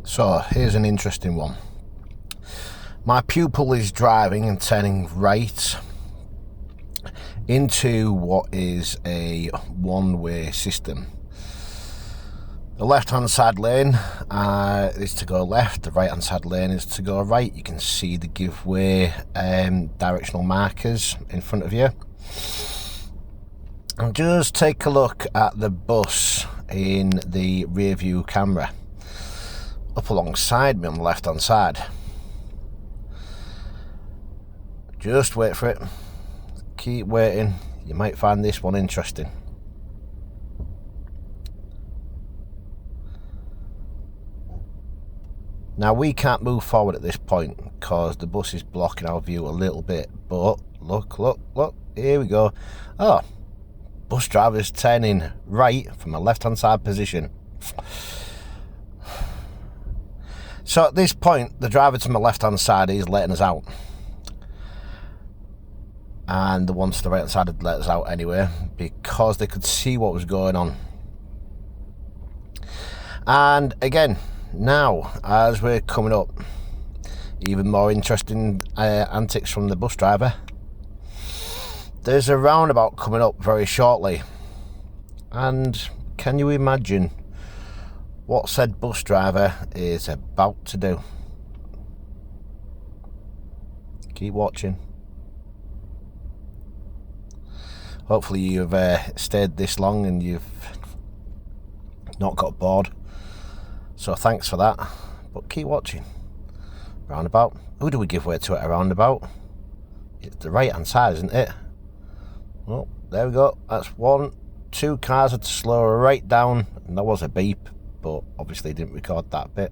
So here's an interesting one. My pupil is driving and turning right into what is a one-way system. The left-hand side lane is to go left, the right-hand side lane is to go right. You can see the give way directional markers in front of you. And just take a look at the bus in the rear view camera up alongside me on the left-hand side. Just wait for it. Keep waiting. You might find this one interesting. Now we can't move forward at this point because the bus is blocking our view a little bit, but look, here we go. Oh, bus driver's turning right from a left-hand side position. So at this point, the driver to my left-hand side is letting us out. And the ones to the right-hand side had let us out anyway, because they could see what was going on. And again, now, as we're coming up, even more interesting antics from the bus driver. There's a roundabout coming up very shortly. And can you imagine what said bus driver is about to do? Keep watching. Hopefully you've stayed this long and you've not got bored. So thanks for that, but keep watching. Roundabout. Who do we give way to at a roundabout? It's the right hand side, isn't it? Well, there we go. That's one. Two cars had to slow right down, and there was a beep, but obviously didn't record that bit.